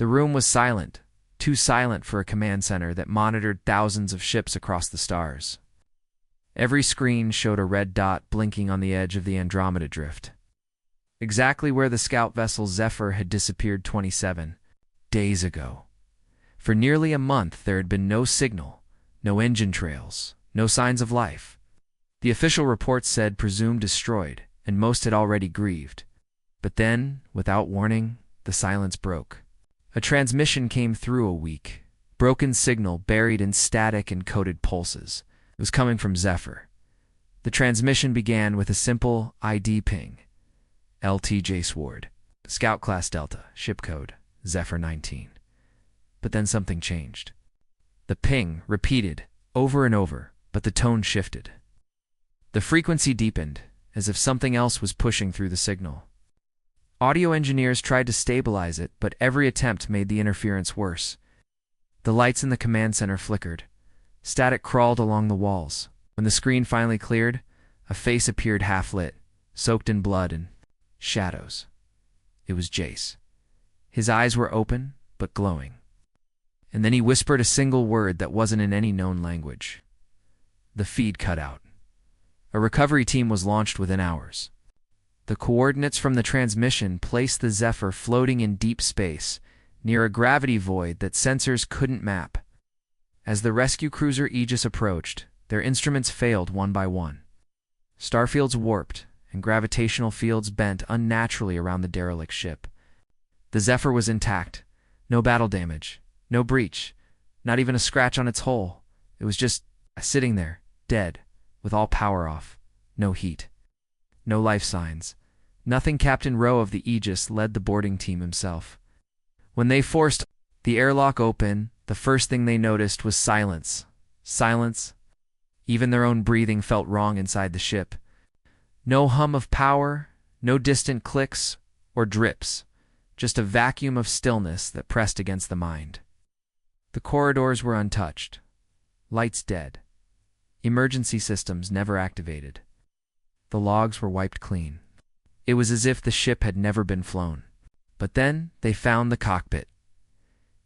The room was silent, too silent for a command center that monitored thousands of ships across the stars. Every screen showed a red dot blinking on the edge of the Andromeda Drift, exactly where the scout vessel Zephyr had disappeared 27 days ago. For nearly a month there had been no signal, no engine trails, no signs of life. The official reports said presumed destroyed, and most had already grieved. But then, without warning, the silence broke. A transmission came through a weak, broken signal buried in static and coded pulses. It was coming from Zephyr. The transmission began with a simple ID ping. LT Jace Ward, Scout Class Delta, ship code Zephyr 19. But then something changed. The ping repeated over and over, but the tone shifted. The frequency deepened, as if something else was pushing through the signal. Audio engineers tried to stabilize it, but every attempt made the interference worse. The lights in the command center flickered. Static crawled along the walls. When the screen finally cleared, a face appeared half-lit, soaked in blood and shadows. It was Jace. His eyes were open, but glowing. And then he whispered a single word that wasn't in any known language. The feed cut out. A recovery team was launched within hours. The coordinates from the transmission placed the Zephyr floating in deep space, near a gravity void that sensors couldn't map. As the rescue cruiser Aegis approached, their instruments failed one by one. Starfields warped, and gravitational fields bent unnaturally around the derelict ship. The Zephyr was intact. No battle damage. No breach. Not even a scratch on its hull. It was just sitting there, dead, with all power off. No heat. No life signs. Nothing. Captain Rowe of the Aegis led the boarding team himself. When they forced the airlock open, the first thing they noticed was silence. Silence. Even their own breathing felt wrong inside the ship. No hum of power, no distant clicks or drips, just a vacuum of stillness that pressed against the mind. The corridors were untouched. Lights dead. Emergency systems never activated. The logs were wiped clean. It was as if the ship had never been flown. But then they found the cockpit.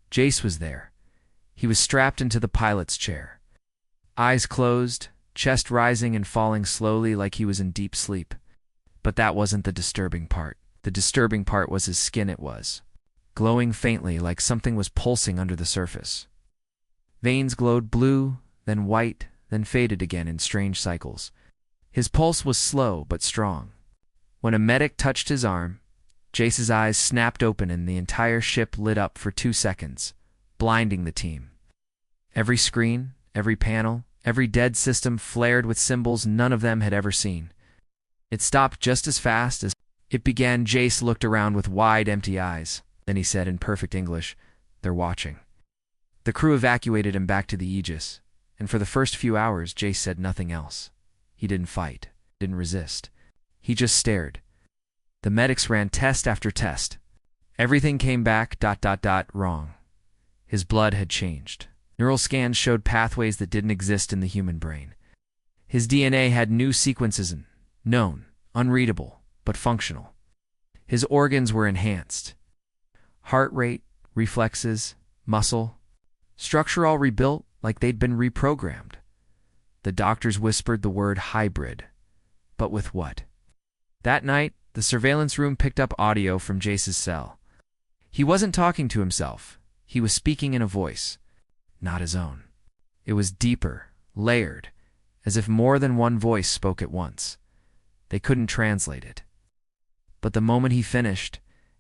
Jace was there. He was strapped into the pilot's chair. Eyes closed, chest rising and falling slowly like he was in deep sleep. But that wasn't the disturbing part. The disturbing part was his skin. It was glowing faintly like something was pulsing under the surface. Veins glowed blue, then white, then faded again in strange cycles. His pulse was slow but strong. When a medic touched his arm, Jace's eyes snapped open and the entire ship lit up for 2 seconds, blinding the team. Every screen, every panel, every dead system flared with symbols none of them had ever seen. It stopped just as fast as it began. Jace looked around with wide, empty eyes. Then he said in perfect English, "They're watching." The crew evacuated him back to the Aegis, and for the first few hours Jace said nothing else. He didn't fight, didn't resist. He just stared. The medics ran test after test. Everything came back ... wrong. His blood had changed. Neural scans showed pathways that didn't exist in the human brain. His DNA had new sequences and known, unreadable, but functional. His organs were enhanced. Heart rate, reflexes, muscle, structure all rebuilt like they'd been reprogrammed. The doctors whispered the word hybrid. But with what? That night, the surveillance room picked up audio from Jace's cell. He wasn't talking to himself. He was speaking in a voice, not his own. It was deeper, layered, as if more than one voice spoke at once. They couldn't translate it. But the moment he finished,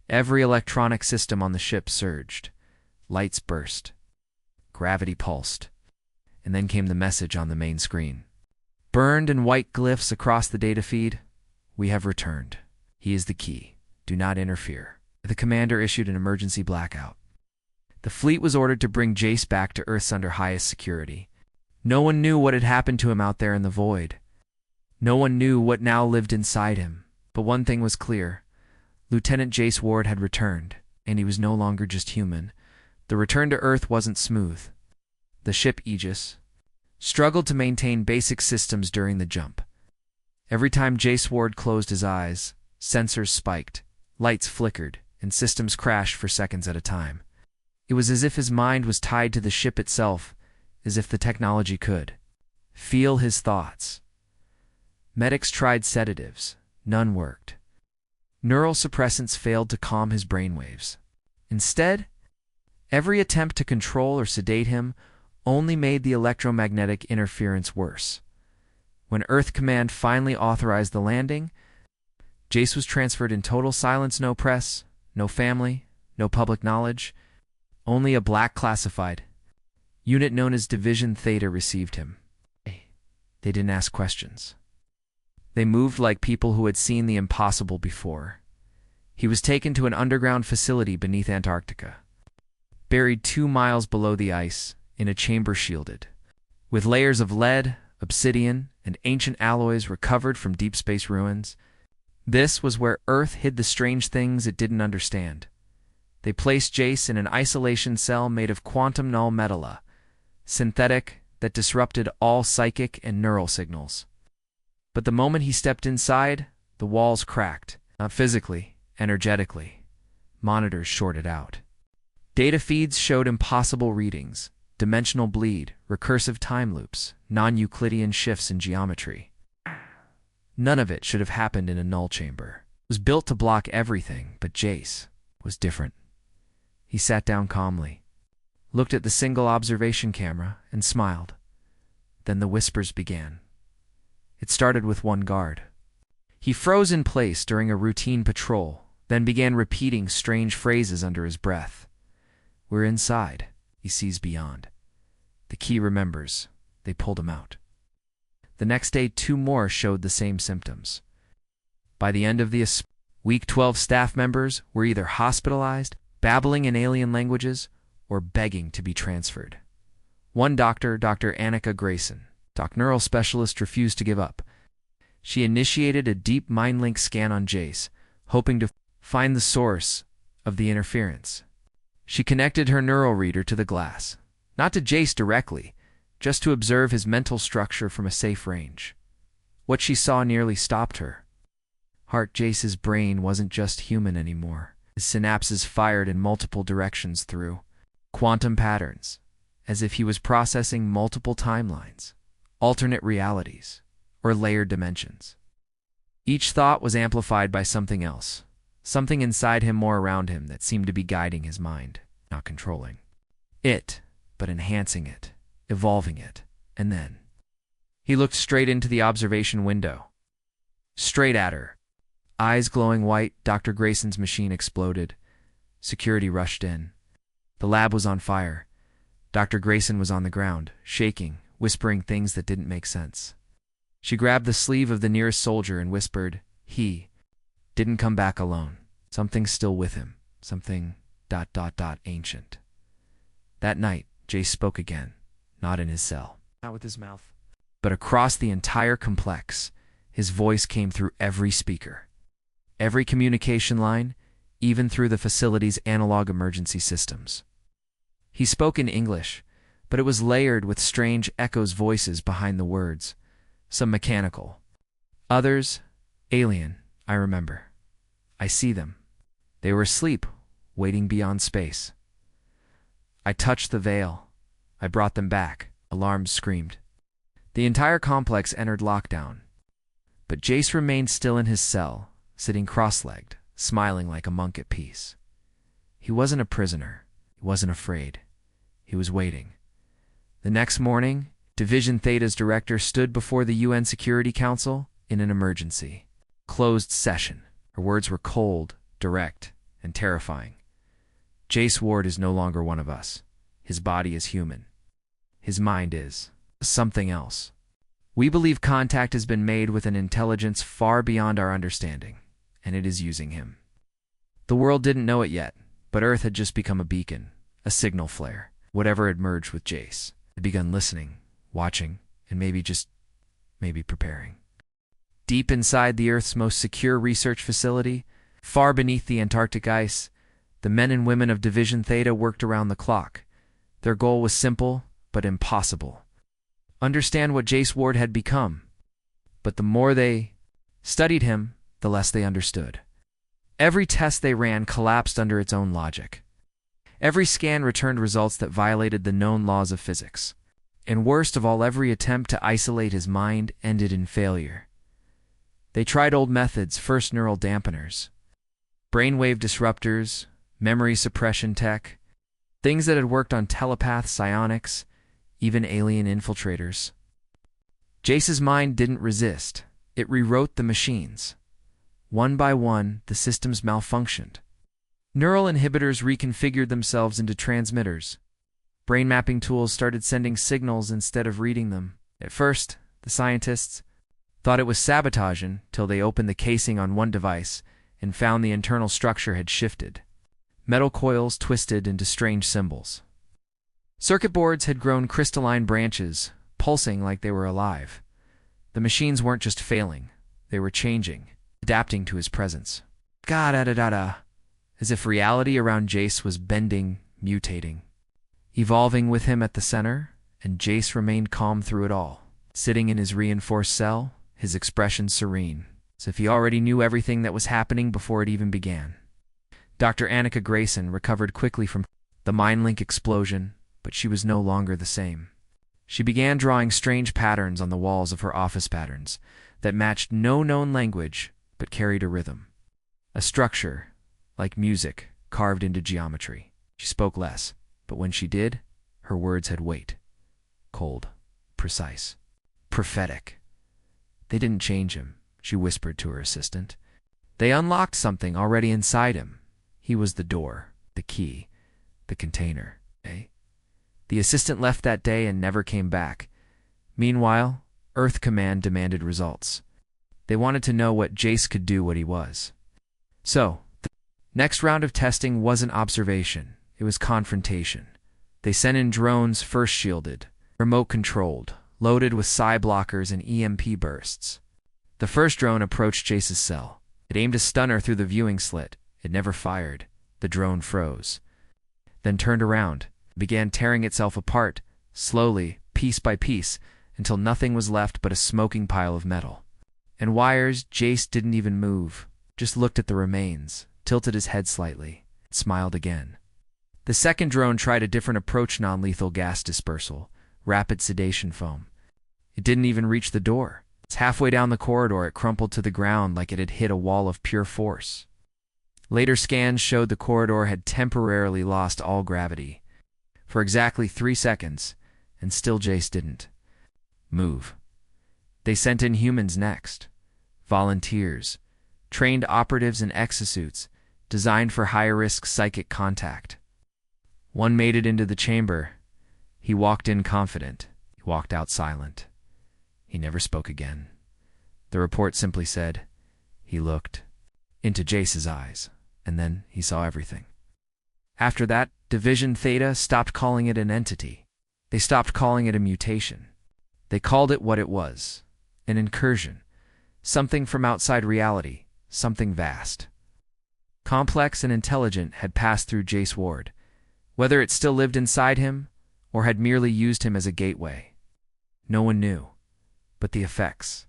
every electronic system on the ship surged. Lights burst. Gravity pulsed. And then came the message on the main screen. Burned in white glyphs across the data feed, "We have returned. He is the key. Do not interfere." The commander issued an emergency blackout. The fleet was ordered to bring Jace back to Earth's under highest security. No one knew what had happened to him out there in the void. No one knew what now lived inside him. But one thing was clear. Lieutenant Jace Ward had returned, and he was no longer just human. The return to Earth wasn't smooth. The ship Aegis struggled to maintain basic systems during the jump. Every time Jace Ward closed his eyes, sensors spiked, lights flickered, and systems crashed for seconds at a time. It was as if his mind was tied to the ship itself, as if the technology could feel his thoughts. Medics tried sedatives. None worked. Neural suppressants failed to calm his brainwaves. Instead, every attempt to control or sedate him only made the electromagnetic interference worse. When Earth Command finally authorized the landing, Jace was transferred in total silence, no press, no family, no public knowledge. Only a black classified unit known as Division Theta received him. They didn't ask questions. They moved like people who had seen the impossible before. He was taken to an underground facility beneath Antarctica, buried 2 miles below the ice in a chamber shielded with layers of lead, obsidian, and ancient alloys recovered from deep space ruins. This was where Earth hid the strange things it didn't understand. They placed Jace in an isolation cell made of quantum null metallo, synthetic, that disrupted all psychic and neural signals. But the moment he stepped inside, the walls cracked, not physically, energetically. Monitors shorted out. Data feeds showed impossible readings, dimensional bleed, recursive time loops, non-Euclidean shifts in geometry. None of it should have happened in a null chamber. It was built to block everything, but Jace was different. He sat down calmly, looked at the single observation camera, and smiled. Then the whispers began. It started with one guard. He froze in place during a routine patrol, then began repeating strange phrases under his breath. "We're inside." He sees beyond. The key remembers. They pulled him out. The next day, 2 more showed the same symptoms. By the end of the week, 12 staff members were either hospitalized, babbling in alien languages, or begging to be transferred. One doctor, Dr. Annika Grayson, neural specialist, refused to give up. She initiated a deep mind link scan on Jace, hoping to find the source of the interference. She connected her neural reader to the glass, not to Jace directly, just to observe his mental structure from a safe range. What she saw nearly stopped her. Jace's brain wasn't just human anymore. His synapses fired in multiple directions through quantum patterns, as if he was processing multiple timelines, alternate realities, or layered dimensions. Each thought was amplified by something else, something inside him, more around him, that seemed to be guiding his mind, not controlling it, but enhancing it, evolving it. And then he looked straight into the observation window. Straight at her. Eyes glowing white, Dr. Grayson's machine exploded. Security rushed in. The lab was on fire. Dr. Grayson was on the ground, shaking, whispering things that didn't make sense. She grabbed the sleeve of the nearest soldier and whispered, "He didn't come back alone. Something's still with him. Something ... ancient." That night, Jace spoke again, not in his cell, not with his mouth, but across the entire complex. His voice came through every speaker, every communication line, even through the facility's analog emergency systems. He spoke in English, but it was layered with strange echoes, voices behind the words, some mechanical, others alien. "I remember. I see them. They were asleep, waiting beyond space. I touched the veil. I brought them back." Alarms screamed. The entire complex entered lockdown. But Jace remained still in his cell, sitting cross-legged, smiling like a monk at peace. He wasn't a prisoner. He wasn't afraid. He was waiting. The next morning, Division Theta's director stood before the UN Security Council in an emergency, closed session. Her words were cold, direct, and terrifying. "Jace Ward is no longer one of us. His body is human. His mind is something else. We believe contact has been made with an intelligence far beyond our understanding, and it is using him." The world didn't know it yet, but Earth had just become a beacon, a signal flare. Whatever had merged with Jace had begun listening, watching, and maybe preparing. Deep inside the Earth's most secure research facility, far beneath the Antarctic ice, the men and women of Division Theta worked around the clock. Their goal was simple, but impossible. Understand what Jace Ward had become. But the more they studied him, the less they understood. Every test they ran collapsed under its own logic. Every scan returned results that violated the known laws of physics. And worst of all, every attempt to isolate his mind ended in failure. They tried old methods, first neural dampeners, brainwave disruptors, memory suppression tech, things that had worked on telepaths, psionics, even alien infiltrators. Jace's mind didn't resist. It rewrote the machines. One by one, the systems malfunctioned. Neural inhibitors reconfigured themselves into transmitters. Brain mapping tools started sending signals instead of reading them. At first, the scientists thought it was sabotaging till they opened the casing on one device and found the internal structure had shifted. Metal coils twisted into strange symbols. Circuit boards had grown crystalline branches, pulsing like they were alive. The machines weren't just failing, they were changing, adapting to his presence. Ga-da-da-da-da, as if reality around Jace was bending, mutating. Evolving with him at the center, and Jace remained calm through it all. Sitting in his reinforced cell, his expression serene, as if he already knew everything that was happening before it even began. Dr. Annika Grayson recovered quickly from the MindLink explosion, but she was no longer the same. She began drawing strange patterns on the walls of her office patterns that matched no known language but carried a rhythm. A structure, like music, carved into geometry. She spoke less, but when she did, her words had weight. Cold, precise, prophetic. They didn't change him, she whispered to her assistant. They unlocked something already inside him. He was the door, the key, the container. The assistant left that day and never came back. Meanwhile, Earth Command demanded results. They wanted to know what Jace could do, what he was. So, the next round of testing wasn't observation, it was confrontation. They sent in drones first shielded, remote-controlled, loaded with psi blockers and EMP bursts. The first drone approached Jace's cell. It aimed a stunner through the viewing slit. It never fired. The drone froze. Then turned around, began tearing itself apart, slowly, piece by piece, until nothing was left but a smoking pile of metal. And wires, Jace didn't even move, just looked at the remains, tilted his head slightly, smiled again. The second drone tried a different approach, non-lethal gas dispersal, rapid sedation foam. It didn't even reach the door. It's halfway down the corridor, it crumpled to the ground like it had hit a wall of pure force. Later scans showed the corridor had temporarily lost all gravity. For exactly 3 seconds, and still Jace didn't move. They sent in humans next. Volunteers, trained operatives in exosuits, designed for high-risk psychic contact. One made it into the chamber. He walked in confident. He walked out silent. He never spoke again. The report simply said, he looked into Jace's eyes, and then he saw everything. After that, Division Theta stopped calling it an entity. They stopped calling it a mutation. They called it what it was, an incursion, something from outside reality, something vast. Complex and intelligent had passed through Jace Ward, whether it still lived inside him or had merely used him as a gateway. No one knew, but the effects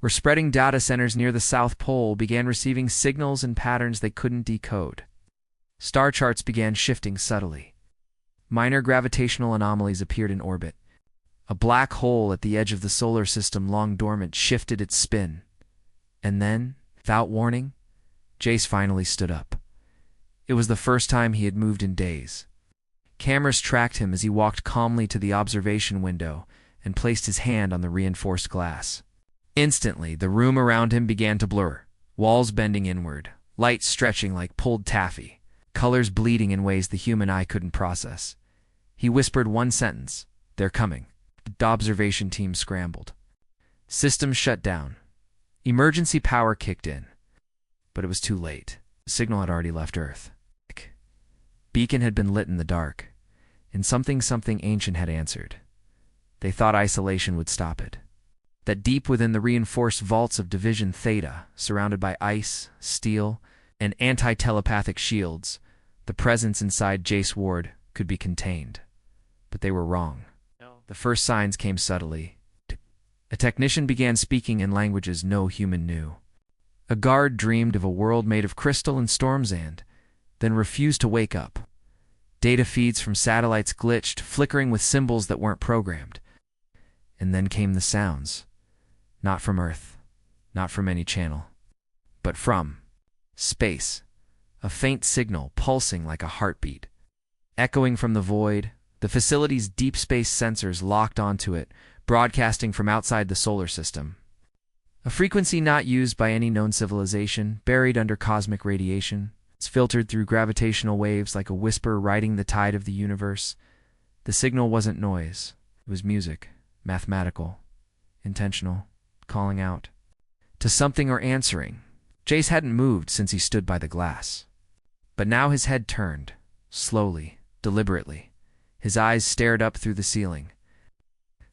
were spreading. Data centers near the South Pole began receiving signals and patterns they couldn't decode. Star charts began shifting subtly. Minor gravitational anomalies appeared in orbit. A black hole at the edge of the solar system, long dormant, shifted its spin. And then, without warning, Jace finally stood up. It was the first time he had moved in days. Cameras tracked him as he walked calmly to the observation window and placed his hand on the reinforced glass. Instantly, the room around him began to blur, walls bending inward, light stretching like pulled taffy, colors bleeding in ways the human eye couldn't process. He whispered one sentence, "They're coming." The observation team scrambled. Systems shut down. Emergency power kicked in. But it was too late. The signal had already left Earth. Beacon had been lit in the dark, and something ancient had answered. They thought isolation would stop it. That deep within the reinforced vaults of Division Theta, surrounded by ice, steel, and anti-telepathic shields, the presence inside Jace Ward could be contained. But they were wrong. The first signs came subtly. A technician began speaking in languages no human knew. A guard dreamed of a world made of crystal and storm sand, then refused to wake up. Data feeds from satellites glitched, flickering with symbols that weren't programmed. And then came the sounds. Not from Earth, not from any channel, but from space. A faint signal pulsing like a heartbeat. Echoing from the void, the facility's deep space sensors locked onto it, broadcasting from outside the solar system. A frequency not used by any known civilization, buried under cosmic radiation. It's filtered through gravitational waves like a whisper riding the tide of the universe. The signal wasn't noise. It was music, mathematical, intentional, calling out. To something or answering. Jace hadn't moved since he stood by the glass. But now his head turned, slowly, deliberately. His eyes stared up through the ceiling,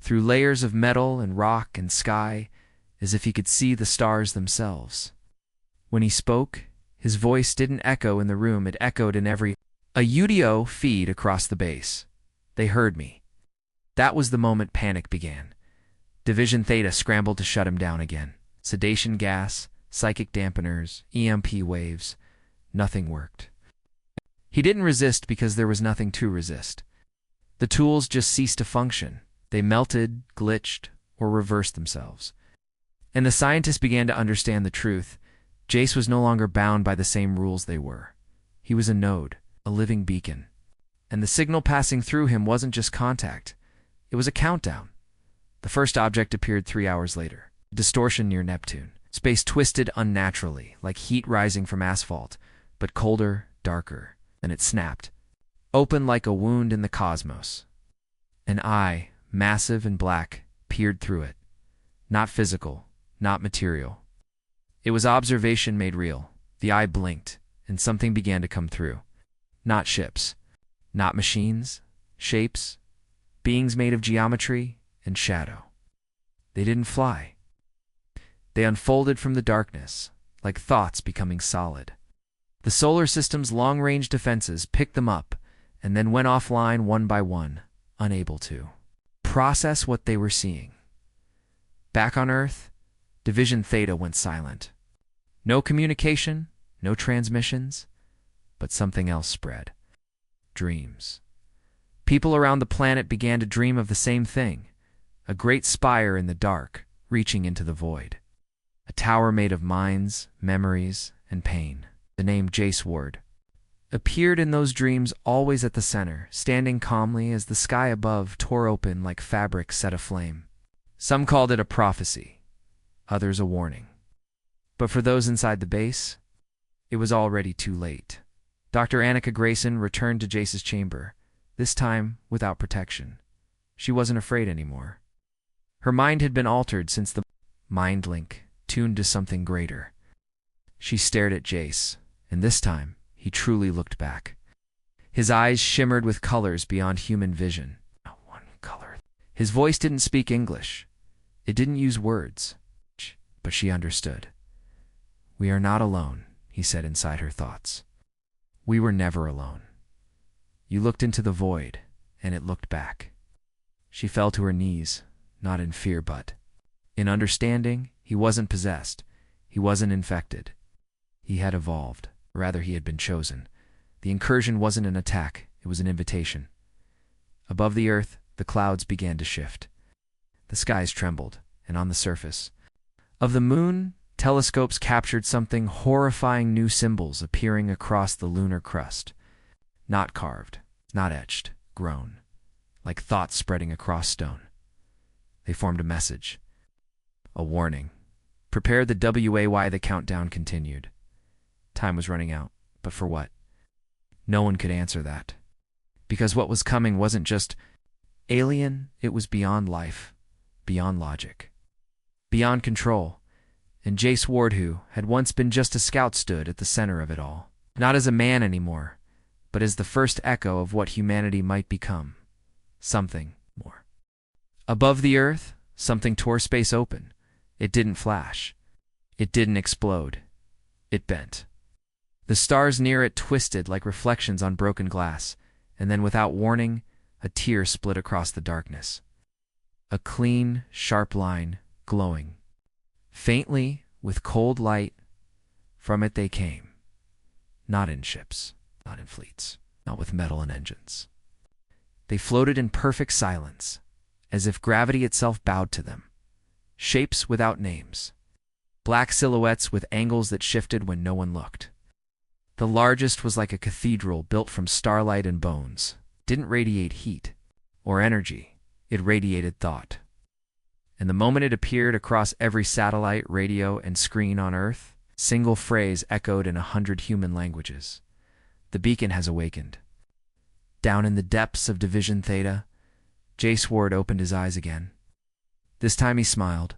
through layers of metal and rock and sky, as if he could see the stars themselves. When he spoke, his voice didn't echo in the room, it echoed in every UDO feed across the base. They heard me. That was the moment panic began. Division Theta scrambled to shut him down again. Sedation gas, psychic dampeners, EMP waves. Nothing worked. He didn't resist because there was nothing to resist. The tools just ceased to function. They melted, glitched, or reversed themselves. And the scientists began to understand the truth. Jace was no longer bound by the same rules they were. He was a node, a living beacon. And the signal passing through him wasn't just contact. It was a countdown. The first object appeared 3 hours later. Distortion near Neptune. Space twisted unnaturally, like heat rising from asphalt, but colder, darker. Then it snapped. Open like a wound in the cosmos. An eye, massive and black, peered through it. Not physical, not material. It was observation made real. The eye blinked, and something began to come through. Not ships, not machines, shapes, beings made of geometry and shadow. They didn't fly. They unfolded from the darkness, like thoughts becoming solid. The solar system's long-range defenses picked them up and then went offline one by one, unable to process what they were seeing. Back on Earth, Division Theta went silent. No communication, no transmissions, but something else spread. Dreams. People around the planet began to dream of the same thing, a great spire in the dark, reaching into the void. A tower made of minds, memories, and pain. The name Jace Ward appeared in those dreams, always at the center, standing calmly as the sky above tore open like fabric set aflame. Some called it a prophecy, others a warning. But for those inside the base, it was already too late. Dr. Annika Grayson returned to Jace's chamber, this time without protection. She wasn't afraid anymore. Her mind had been altered since the mind link, tuned to something greater. She stared at Jace, and this time, he truly looked back. His eyes shimmered with colors beyond human vision. Not one color. His voice didn't speak English. It didn't use words. But she understood. "We are not alone," he said inside her thoughts. "We were never alone." You looked into the void, and it looked back. She fell to her knees, not in fear but in understanding. He wasn't possessed. He wasn't infected. He had evolved. Rather, he had been chosen. The incursion wasn't an attack, it was an invitation. Above the earth, the clouds began to shift. The skies trembled, and on the surface of the moon, telescopes captured something horrifying, new symbols appearing across the lunar crust. Not carved, not etched, grown, like thoughts spreading across stone. They formed a message. A warning. Prepare the WAY, the countdown continued. Time was running out, but for what? No one could answer that. Because what was coming wasn't just alien, it was beyond life, beyond logic, beyond control. And Jace Ward, who had once been just a scout, stood at the center of it all. Not as a man anymore, but as the first echo of what humanity might become. Something more. Above the earth, something tore space open. It didn't flash. It didn't explode. It bent. The stars near it twisted like reflections on broken glass, and then without warning, a tear split across the darkness. A clean, sharp line, glowing. Faintly, with cold light, from it they came. Not in ships, not in fleets. not with metal and engines. They floated in perfect silence, as if gravity itself bowed to them. Shapes without names. Black silhouettes with angles that shifted when no one looked. The largest was like a cathedral built from starlight and bones. Didn't radiate heat or energy. It radiated thought. And the moment it appeared across every satellite, radio, and screen on Earth, single phrase echoed in 100 human languages. The beacon has awakened. Down in the depths of Division Theta, Jace Ward opened his eyes again. This time he smiled.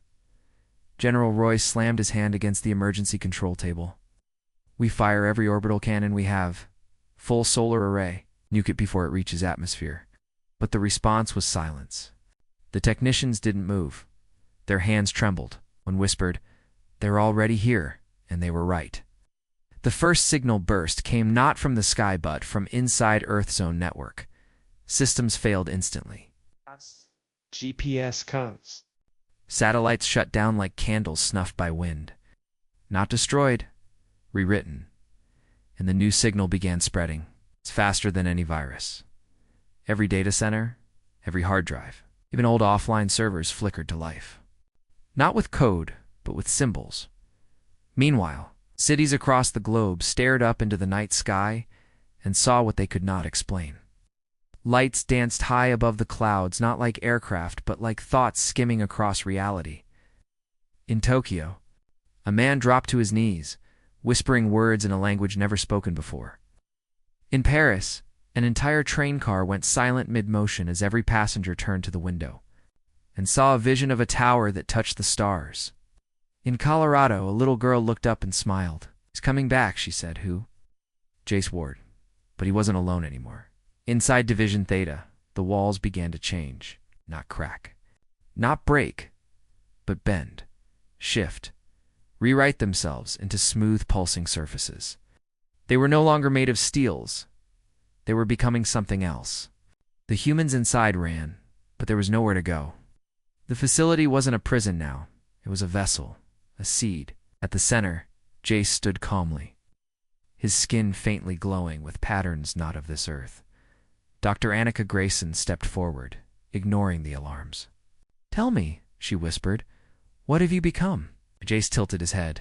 General Roy slammed his hand against the emergency control table. We fire every orbital cannon we have. Full solar array. Nuke it before it reaches atmosphere. But the response was silence. The technicians didn't move. Their hands trembled. One whispered, "They're already here," and they were right. The first signal burst came not from the sky but from inside Earth Zone network. Systems failed instantly. GPS comes. Satellites shut down like candles snuffed by wind. Not destroyed, rewritten. And the new signal began spreading. It's faster than any virus. Every data center, every hard drive, even old offline servers flickered to life. Not with code, but with symbols. Meanwhile, cities across the globe stared up into the night sky and saw what they could not explain. Lights danced high above the clouds, not like aircraft, but like thoughts skimming across reality. In Tokyo, a man dropped to his knees, whispering words in a language never spoken before. In Paris, an entire train car went silent mid-motion as every passenger turned to the window and saw a vision of a tower that touched the stars. In Colorado, a little girl looked up and smiled. "He's coming back," she said. "Who?" Jace Ward. But he wasn't alone anymore. Inside Division Theta, the walls began to change, not crack. Not break, but bend, shift, rewrite themselves into smooth pulsing surfaces. They were no longer made of steels. They were becoming something else. The humans inside ran, but there was nowhere to go. The facility wasn't a prison now. It was a vessel, a seed. At the center, Jace stood calmly, his skin faintly glowing with patterns not of this earth. Dr. Annika Grayson stepped forward, ignoring the alarms. "Tell me," she whispered, "what have you become?" Jace tilted his head.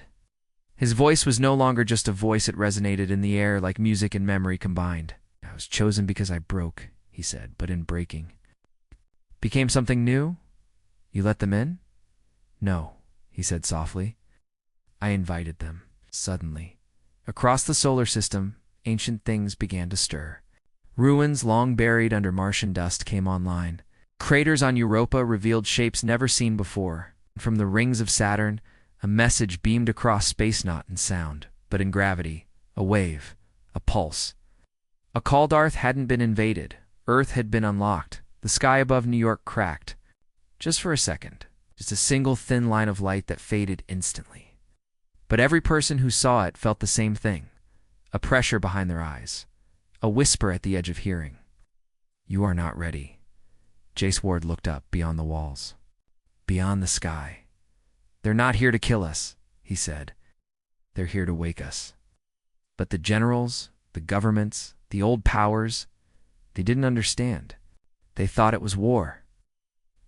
His voice was no longer just a voice, it resonated in the air like music and memory combined. "I was chosen because I broke," he said, "but in breaking." "Became something new? You let them in?" "No," he said softly. "I invited them." Suddenly, across the solar system, ancient things began to stir. Ruins long buried under Martian dust came online. Craters on Europa revealed shapes never seen before. From the rings of Saturn, a message beamed across space, not in sound, but in gravity, a wave, a pulse. A Kaldarth hadn't been invaded. Earth had been unlocked. The sky above New York cracked. Just for a second. Just a single thin line of light that faded instantly. But every person who saw it felt the same thing. A pressure behind their eyes. A whisper at the edge of hearing. "You are not ready." Jace Ward looked up beyond the walls. Beyond the sky. "They're not here to kill us," he said. "They're here to wake us." But the generals, the governments, the old powers, they didn't understand. They thought it was war.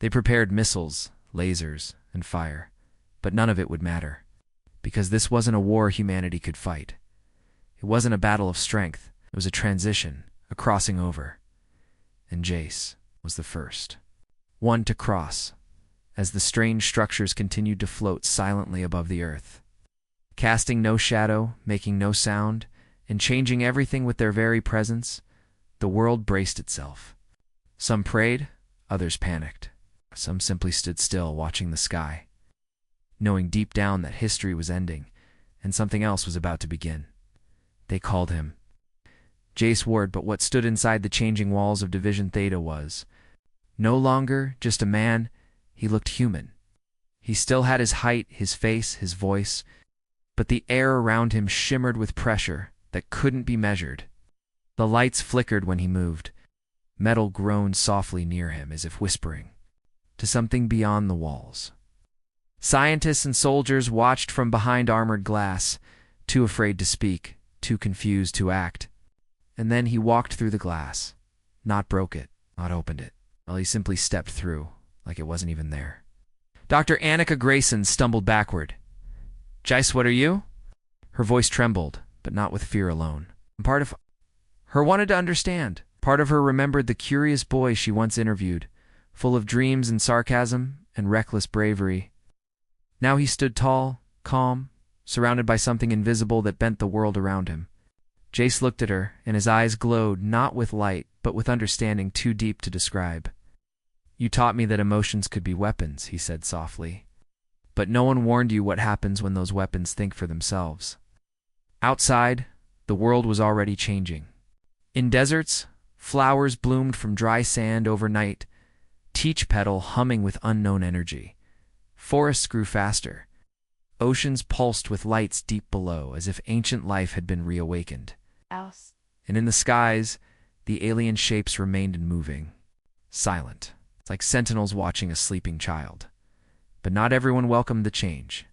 They prepared missiles, lasers, and fire, but none of it would matter, because this wasn't a war humanity could fight. It wasn't a battle of strength. It was a transition, a crossing over. And Jace was the first. One to cross, as the strange structures continued to float silently above the earth, casting no shadow, making no sound, and changing everything with their very presence. The world braced itself. Some prayed, others panicked. Some simply stood still, watching the sky, knowing deep down that history was ending and something else was about to begin. They called him Jace Ward, but what stood inside the changing walls of Division Theta was no longer just a man. He looked human. He still had his height, his face, his voice, but the air around him shimmered with pressure that couldn't be measured. The lights flickered when he moved. Metal groaned softly near him, as if whispering to something beyond the walls. Scientists and soldiers watched from behind armored glass, too afraid to speak, too confused to act. and then he walked through the glass. Not broke it, not opened it. Well, he simply stepped through, like it wasn't even there. Dr. Annika Grayson stumbled backward. "Jice, what are you?" Her voice trembled, but not with fear alone. Part of her wanted to understand. Part of her remembered the curious boy she once interviewed, full of dreams and sarcasm and reckless bravery. Now he stood tall, calm, surrounded by something invisible that bent the world around him. Jace looked at her, and his eyes glowed not with light, but with understanding too deep to describe. "You taught me that emotions could be weapons," he said softly. "But no one warned you what happens when those weapons think for themselves." Outside, the world was already changing. In deserts, flowers bloomed from dry sand overnight, teach petal humming with unknown energy. Forests grew faster. Oceans pulsed with lights deep below, as if ancient life had been reawakened. And in the skies, the alien shapes remained unmoving, silent, like sentinels watching a sleeping child. But not everyone welcomed the change.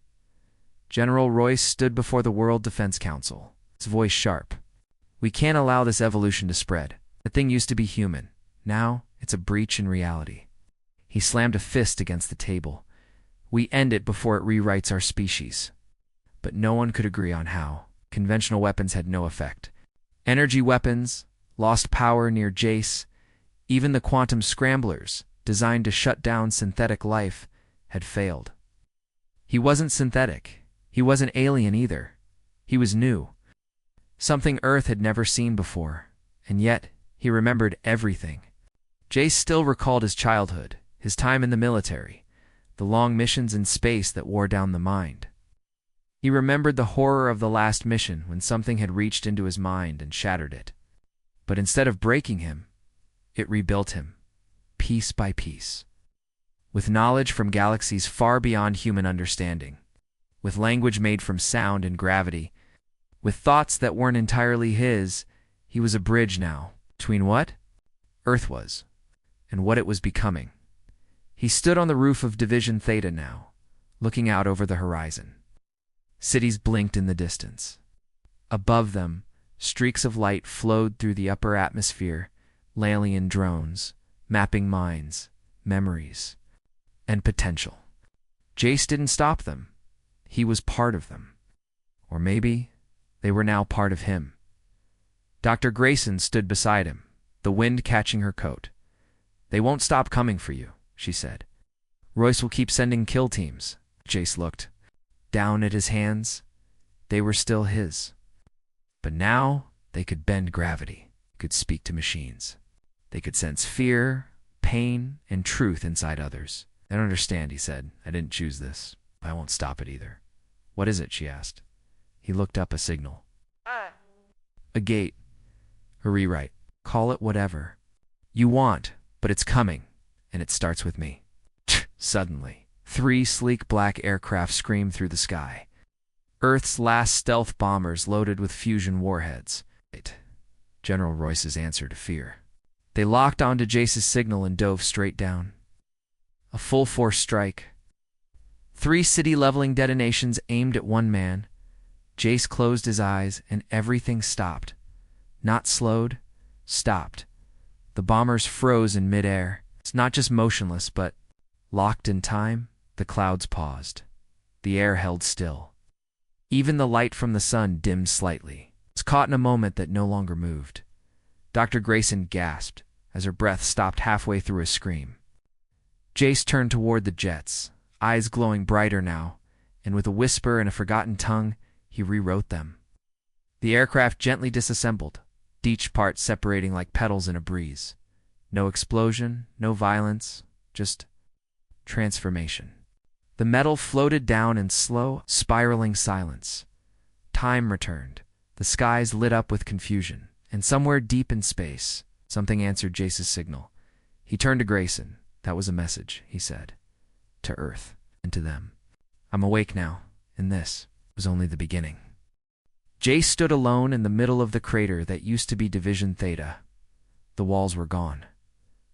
General Royce stood before the World Defense Council, his voice sharp. "We can't allow this evolution to spread. The thing used to be human. Now, it's a breach in reality." He slammed a fist against the table. "We end it before it rewrites our species." But no one could agree on how. Conventional weapons had no effect. Energy weapons lost power near Jace. Even the quantum scramblers, designed to shut down synthetic life, had failed. He wasn't synthetic. He wasn't alien either. He was new. Something Earth had never seen before. And yet, he remembered everything. Jace still recalled his childhood, his time in the military, the long missions in space that wore down the mind. He remembered the horror of the last mission when something had reached into his mind and shattered it. But instead of breaking him, it rebuilt him, piece by piece. With knowledge from galaxies far beyond human understanding, with language made from sound and gravity, with thoughts that weren't entirely his, he was a bridge now between what Earth was and what it was becoming. He stood on the roof of Division Theta now, looking out over the horizon. Cities blinked in the distance. Above them, streaks of light flowed through the upper atmosphere, Lalian drones, mapping minds, memories, and potential. Jace didn't stop them. He was part of them. Or maybe they were now part of him. Dr. Grayson stood beside him, the wind catching her coat. "They won't stop coming for you," she said. "Royce will keep sending kill teams." Jace looked down at his hands. They were still his. But now they could bend gravity, could speak to machines. They could sense fear, pain, and truth inside others. "I don't understand," he said. "I didn't choose this. I won't stop it either." "What is it?" she asked. He looked up a signal. "A gate. A rewrite. Call it whatever you want, but it's coming, and it starts with me." Suddenly, 3 sleek black aircraft screamed through the sky. Earth's last stealth bombers loaded with fusion warheads. General Royce's answer to fear. They locked onto Jace's signal and dove straight down. A full-force strike. 3 city-leveling detonations aimed at one man. Jace closed his eyes, and everything stopped. Not slowed, stopped. The bombers froze in midair. It's not just motionless, but locked in time. The clouds paused. The air held still. Even the light from the sun dimmed slightly. It was caught in a moment that no longer moved. Dr. Grayson gasped as her breath stopped halfway through a scream. Jace turned toward the jets, eyes glowing brighter now, and with a whisper and a forgotten tongue, he rewrote them. The aircraft gently disassembled, each part separating like petals in a breeze. No explosion, no violence, just transformation. The metal floated down in slow, spiraling silence. Time returned. The skies lit up with confusion, and somewhere deep in space, something answered Jace's signal. He turned to Grayson. "That was a message," he said. "To Earth, and to them. I'm awake now, and this was only the beginning." Jace stood alone in the middle of the crater that used to be Division Theta. The walls were gone.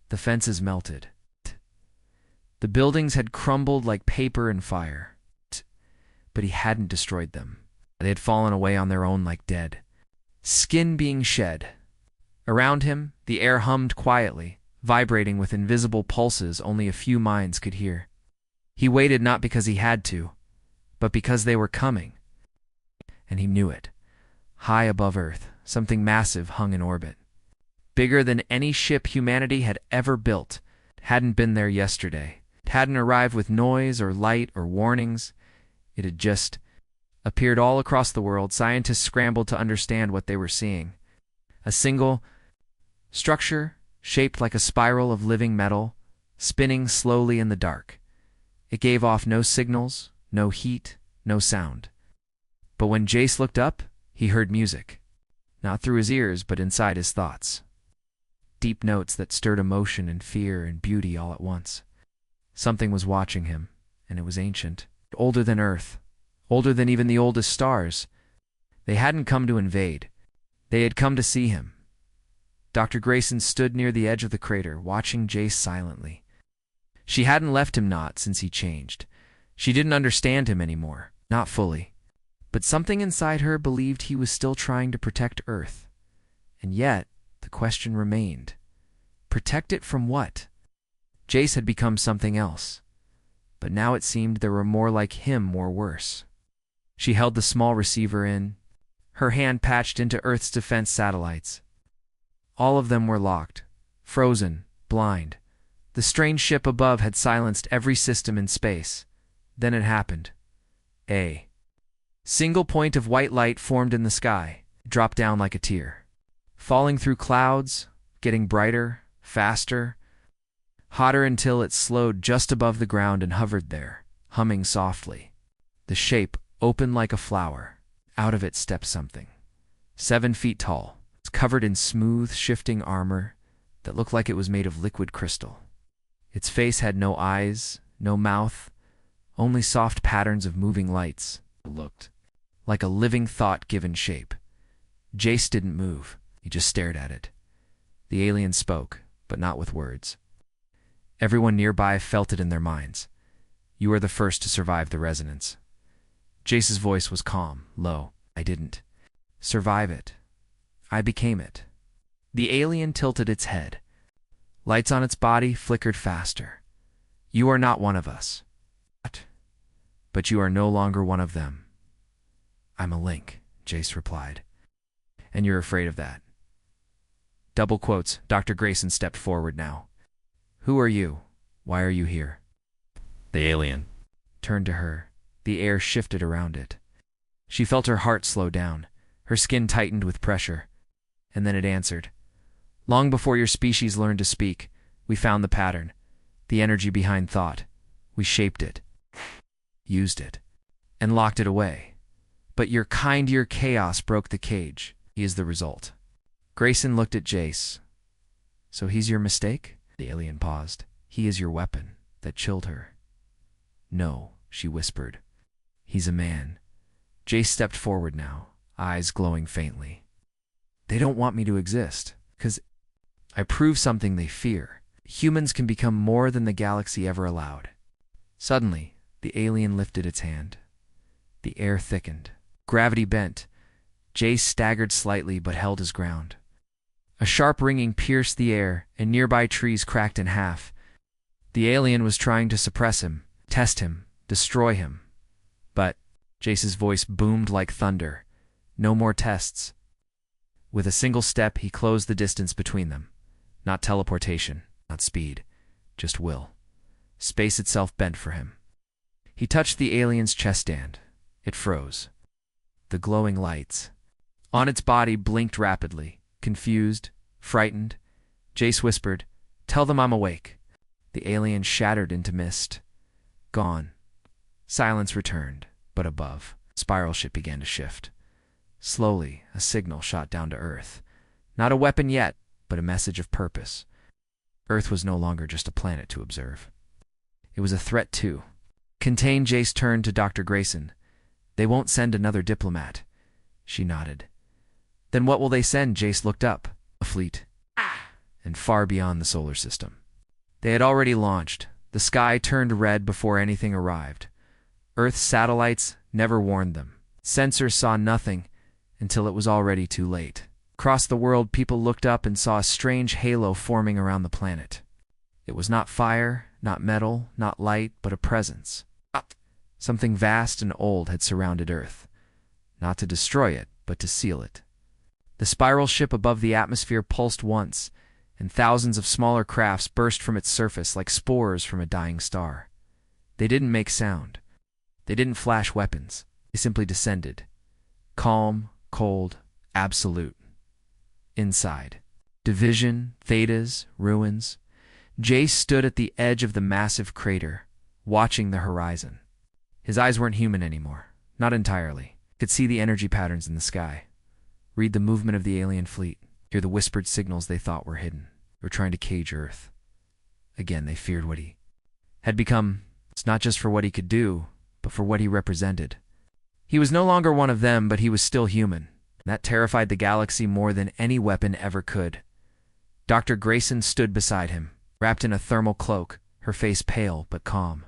The fences melted. The buildings had crumbled like paper in fire. But he hadn't destroyed them. They had fallen away on their own like dead. Skin being shed, Around him, the air hummed quietly, vibrating with invisible pulses only a few minds could hear. He waited not because he had to, but because they were coming. And he knew it. High above Earth, something massive hung in orbit. Bigger than any ship humanity had ever built. It hadn't been there yesterday. It hadn't arrived with noise or light or warnings. It had just appeared all across the world. Scientists scrambled to understand what they were seeing. A single structure, shaped like a spiral of living metal, spinning slowly in the dark. It gave off no signals, no heat, no sound. But when Jace looked up, he heard music. Not through his ears, but inside his thoughts. Deep notes that stirred emotion and fear and beauty all at once. Something was watching him, and it was ancient. Older than Earth. Older than even the oldest stars. They hadn't come to invade. They had come to see him. Dr. Grayson stood near the edge of the crater, watching Jace silently. She hadn't left him not since he changed. She didn't understand him anymore, not fully. But something inside her believed he was still trying to protect Earth. And yet, the question remained. Protect it from what? Jace had become something else. But now it seemed there were more like him or worse. She held the small receiver in, her hand patched into Earth's defense satellites. All of them were locked, frozen, blind. The strange ship above had silenced every system in space. Then it happened. A single point of white light formed in the sky, dropped down like a tear. Falling through clouds, getting brighter, faster, hotter until it slowed just above the ground and hovered there, humming softly. The shape opened like a flower. Out of it stepped something. 7 feet tall. It's covered in smooth, shifting armor that looked like it was made of liquid crystal. Its face had no eyes, no mouth, only soft patterns of moving lights. It looked like a living thought given shape. Jace didn't move. He just stared at it. The alien spoke, but not with words. Everyone nearby felt it in their minds. You are the first to survive the resonance. Jace's voice was calm, low. I didn't survive it. I became it. The alien tilted its head. Lights on its body flickered faster. You are not one of us. But you are no longer one of them. I'm a link, Jace replied. And you're afraid of that. Double quotes. Dr. Grayson stepped forward now. Who are you? Why are you here? The alien turned to her. The air shifted around it. She felt her heart slow down. Her skin tightened with pressure. And then it answered. Long before your species learned to speak, we found the pattern, the energy behind thought. We shaped it, used it, and locked it away. But your chaos broke the cage. He is the result. Grayson looked at Jace. So he's your mistake? The alien paused. He is your weapon. That chilled her. No, she whispered. He's a man. Jace stepped forward now, eyes glowing faintly. They don't want me to exist, 'cause I prove something they fear. Humans can become more than the galaxy ever allowed. Suddenly, the alien lifted its hand. The air thickened. Gravity bent. Jace staggered slightly but held his ground. A sharp ringing pierced the air, and nearby trees cracked in half. The alien was trying to suppress him, test him, destroy him. But Jace's voice boomed like thunder. No more tests. With a single step, he closed the distance between them. Not teleportation, not speed, just will. Space itself bent for him. He touched the alien's chest stand. It froze. The glowing lights on its body blinked rapidly. Confused, frightened, Jace whispered, "Tell them I'm awake." The alien shattered into mist. Gone. Silence returned, but above, spiral ship began to shift. Slowly, a signal shot down to Earth. Not a weapon yet, but a message of purpose. Earth was no longer just a planet to observe. It was a threat too. Contained, Jace turned to Dr. Grayson. They won't send another diplomat. She nodded. Then what will they send? Jace looked up. A fleet. And far beyond the solar system. They had already launched. The sky turned red before anything arrived. Earth's satellites never warned them. Sensors saw nothing until it was already too late. Across the world, people looked up and saw a strange halo forming around the planet. It was not fire, not metal, not light, but a presence. Something vast and old had surrounded Earth, not to destroy it, but to seal it. The spiral ship above the atmosphere pulsed once, and thousands of smaller crafts burst from its surface like spores from a dying star. They didn't make sound. They didn't flash weapons. They simply descended. Calm, cold, absolute. Inside. Division, thetas, ruins. Jace stood at the edge of the massive crater, watching the horizon. His eyes weren't human anymore. Not entirely. He could see the energy patterns in the sky. Read the movement of the alien fleet. Hear the whispered signals they thought were hidden. They were trying to cage Earth. Again, they feared what he had become. It's not just for what he could do, but for what he represented. He was no longer one of them, but he was still human. That terrified the galaxy more than any weapon ever could. Dr. Grayson stood beside him, wrapped in a thermal cloak, her face pale but calm.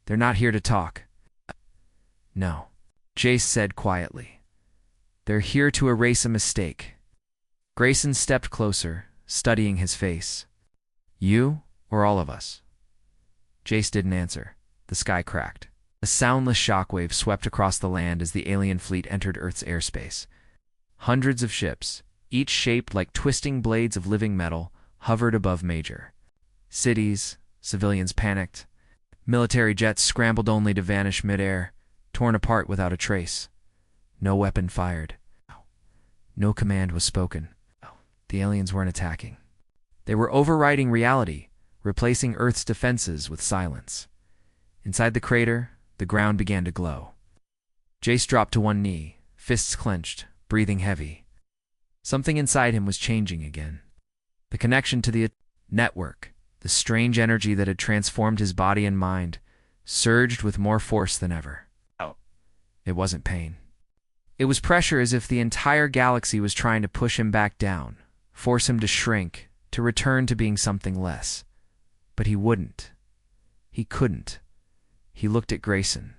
"They're not here to talk." "No," Jace said quietly. "They're here to erase a mistake." Grayson stepped closer, studying his face. "You or all of us?" Jace didn't answer. The sky cracked. A soundless shockwave swept across the land as the alien fleet entered Earth's airspace. Hundreds of ships, each shaped like twisting blades of living metal, hovered above Major. Cities, civilians panicked. Military jets scrambled only to vanish midair, torn apart without a trace. No weapon fired. No command was spoken. The aliens weren't attacking. They were overriding reality, replacing Earth's defenses with silence. Inside the crater, the ground began to glow. Jace dropped to one knee, fists clenched, breathing heavy. Something inside him was changing again. The connection to the network, the strange energy that had transformed his body and mind, surged with more force than ever. It wasn't pain. It was pressure, as if the entire galaxy was trying to push him back down, force him to shrink, to return to being something less. But he wouldn't. He couldn't. He looked at Grayson.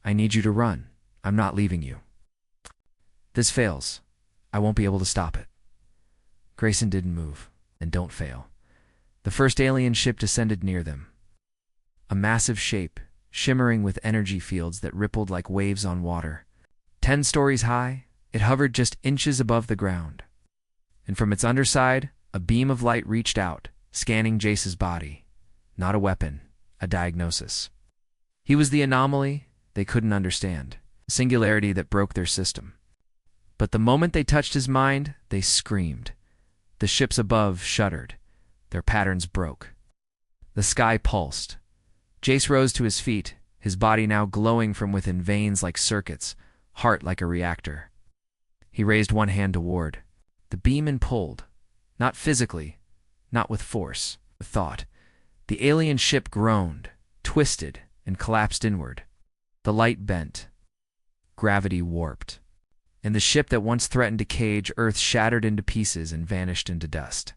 "I need you to run. I'm not leaving you. This fails. I won't be able to stop it." Grayson didn't move. And don't fail. The first alien ship descended near them. A massive shape, shimmering with energy fields that rippled like waves on water. 10 stories high, it hovered just inches above the ground. And from its underside, a beam of light reached out, scanning Jace's body. Not a weapon, a diagnosis. He was the anomaly they couldn't understand, a singularity that broke their system. But the moment they touched his mind, they screamed. The ships above shuddered. Their patterns broke. The sky pulsed. Jace rose to his feet, his body now glowing from within, veins like circuits, heart like a reactor. He raised one hand to ward. The beam and pulled. Not physically, not with force, with thought. The alien ship groaned, twisted, and collapsed inward. The light bent. Gravity warped. And the ship that once threatened to cage Earth shattered into pieces and vanished into dust.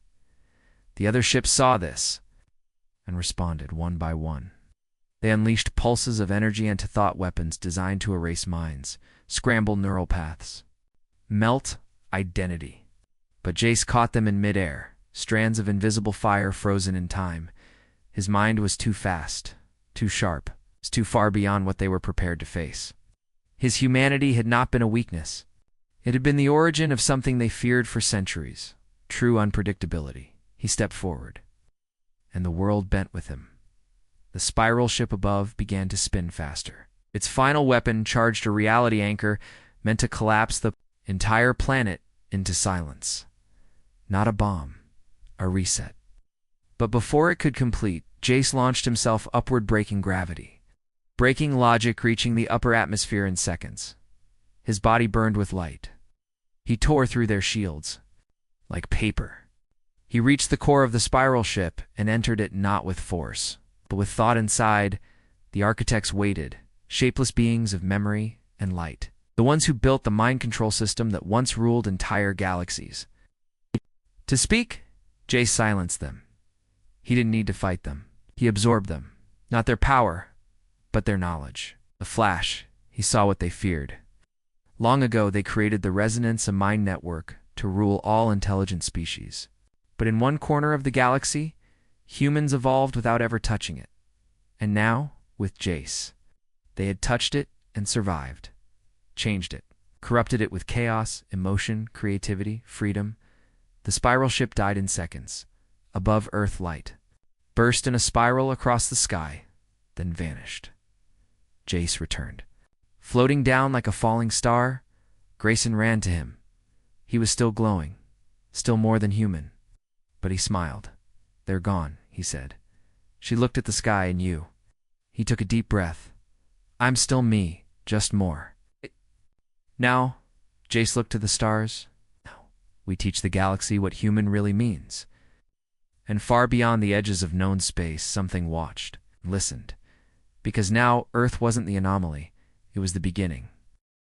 The other ships saw this and responded one by one. They unleashed pulses of energy into thought weapons designed to erase minds, scramble neural paths, melt identity. But Jace caught them in midair, strands of invisible fire frozen in time. His mind was too fast, too sharp, too far beyond what they were prepared to face. His humanity had not been a weakness. It had been the origin of something they feared for centuries, true unpredictability. He stepped forward, and the world bent with him. The spiral ship above began to spin faster. Its final weapon charged a reality anchor meant to collapse the entire planet into silence. Not a bomb, a reset. But before it could complete, Jace launched himself upward, breaking gravity, breaking logic, reaching the upper atmosphere in seconds. His body burned with light. He tore through their shields, like paper. He reached the core of the spiral ship and entered it not with force, but with thought inside. The architects waited, shapeless beings of memory and light, the ones who built the mind control system that once ruled entire galaxies. To speak, Jace silenced them. He didn't need to fight them. He absorbed them, not their power, but their knowledge. A flash, he saw what they feared. Long ago, they created the resonance, a mind network, to rule all intelligent species. But in one corner of the galaxy, humans evolved without ever touching it. And now, with Jace, they had touched it and survived, changed it, corrupted it with chaos, emotion, creativity, freedom. The spiral ship died in seconds, above Earth light, burst in a spiral across the sky, then vanished. Jace returned. Floating down like a falling star, Grayson ran to him. He was still glowing, still more than human. But he smiled. "They're gone," he said. She looked at the sky and you. He took a deep breath. "I'm still me, just more." Now, Jace looked to the stars. We teach the galaxy what human really means. And far beyond the edges of known space, something watched, listened. Because now Earth wasn't the anomaly, it was the beginning.